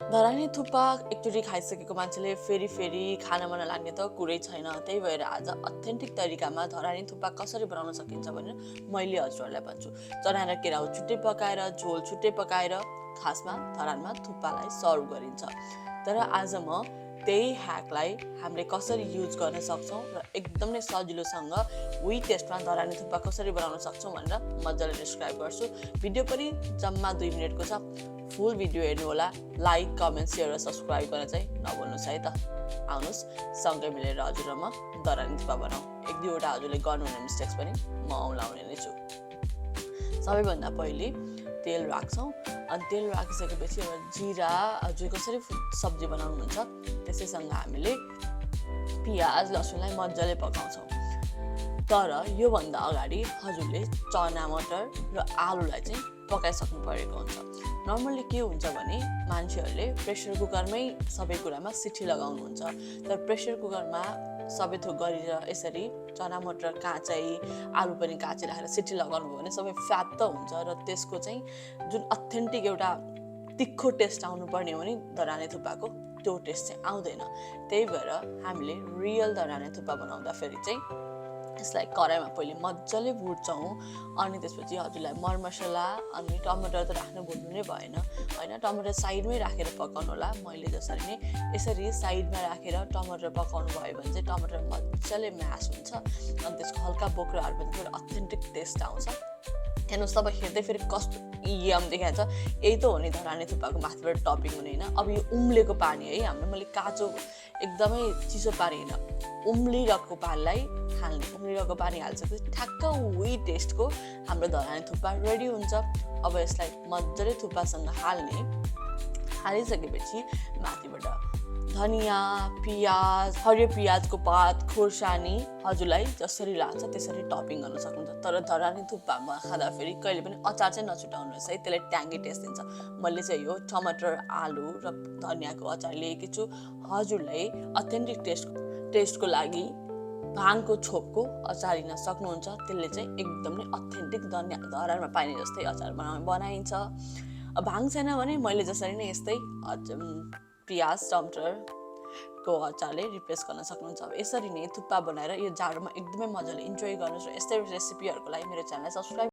धरानी थुक्पा एकचोटि खाइसकेको मान्छेले फेरि फेरि खान मन लाग्ने त कुरै छैन। त्यही भएर आज अथेन्टिक तरिकामा धरानी थुक्पा कसरी बनाउन सकिन्छ भनेर मैले हजुरहरूलाई भन्छु। चना र केराउ छुट्टै पकाएर, झोल छुट्टै पकाएर खासमा धरानमा थुक्पालाई सर्भ गरिन्छ। तर आज म त्यही ह्याकलाई हामीले कसरी युज गर्न सक्छौँ र एकदम नै सजिलोसँग उही टेस्टमा धरानी थुक्पा कसरी बनाउन सक्छौँ भनेर मजाले डिस्क्राइब गर्छु। भिडियो पनि जम्मा 2 मिनटको छ। फुल भिडियो हेर्नु होला। लाइक, कमेन्ट, सेयर र सब्सक्राइब गर्न चाहिँ नभुल्नुहोस् है त। आउनुहोस् सँगै मिलेर हजुर र म धरानी थुक्पा बनाऊ। 1-2वटा हजुरले गर्नुहुने मिस्टेक्स पनि म औँलाउने नै छु। सबैभन्दा पहिले तेल राख्छौँ। अनि तेल राखिसकेपछि अब जिरा, हजुर कसरी सब्जी बनाउनुहुन्छ त्यसैसँग हामीले पियाज, लसुनलाई मजाले पकाउँछौँ। तर योभन्दा अगाडि हजुरले चना, मटर र आलुलाई चाहिँ पकाइसक्नु परेको हुन्छ। नर्मल्ली के हुन्छ भने मान्छेहरूले प्रेसर कुकरमै सबै कुरामा सिटी लगाउनुहुन्छ। तर प्रेसर कुकरमा सबै थोक गरेर यसरी चना, मटर काँचै, आलु पनि काँचै राखेर सिटी लगाउनु भयो भने सबै फ्यात्त हुन्छ र त्यसको चाहिँ जुन अथेन्टिक एउटा तिखो टेस्ट आउनुपर्ने हो नि धरानी थुक्पाको, त्यो टेस्ट चाहिँ आउँदैन। त्यही भएर हामीले रियल धरानी थुक्पा बनाउँदाखेरि चाहिँ यसलाई कराईमा पहिले मजाले भुट्छौँ। अनि त्यसपछि हजुरलाई मरमसला अनि टमाटर त राख्नु भुल्नु नै भएन होइन। टमाटर साइडमै राखेर पकाउनु होला। मैले जसरी नै यसरी साइडमा राखेर टमाटर पकाउनु भयो भने चाहिँ टमाटर मजाले म्यास हुन्छ अनि त्यसको हल्का बोक्राहरू पनि एउटा अथेन्टिक टेस्ट आउँछ। हेर्नुहोस्, तपाईँ हेर्दै फेरि कस्तो यम देखाएको छ। यही त हो नि धरानी थुक्पाको माथिबाट टपिङ हुने होइन। अब यो उम्लेको पानी है हाम्रो, मैले काँचो एकदमै चिसो पानी होइन, उम्लिरहेको पानीलाई हाल्ने। उम्लिरहेको पानी हालिसकेपछि ठ्याक्क उही टेस्टको हाम्रो धरानी थुक्पा रेडी हुन्छ। अब यसलाई मजाले थुक्पासँग हालिसकेपछि माथिबाट धनियाँ, पियाज, हरियो पियाजको पात, खोर्सानी हजुरलाई जसरी लाग्छ त्यसरी टपिङ गर्न सक्नुहुन्छ। तर धरानी थुक्पामा खाँदाखेरि कहिले पनि अचार चाहिँ नछुटाउनुहोस् है, त्यसले ट्याङ्गी टेस्ट दिन्छ। मैले चाहिँ यो टमाटर, आलु र धनियाँको अचार लिएकी छु। हजुरले अथेन्टिक टेस्टको लागि भाङको छोपको अचार लिन सक्नुहुन्छ। त्यसले चाहिँ एकदम नै अथेन्टिक धरानमा पाइने जस्तै अचार बनाइन्छ। भाङ छैन भने मैले जसरी नै यस्तै पियाज, टमाटरको अचारले रिप्लेस गर्न सक्नुहुन्छ। अब यसरी नै थुक्पा बनाएर यो जाडोमा एकदमै मजाले इन्जोय गर्नुहोस् र यस्तै रेसिपीहरूको लागि मेरो च्यानललाई सब्सक्राइब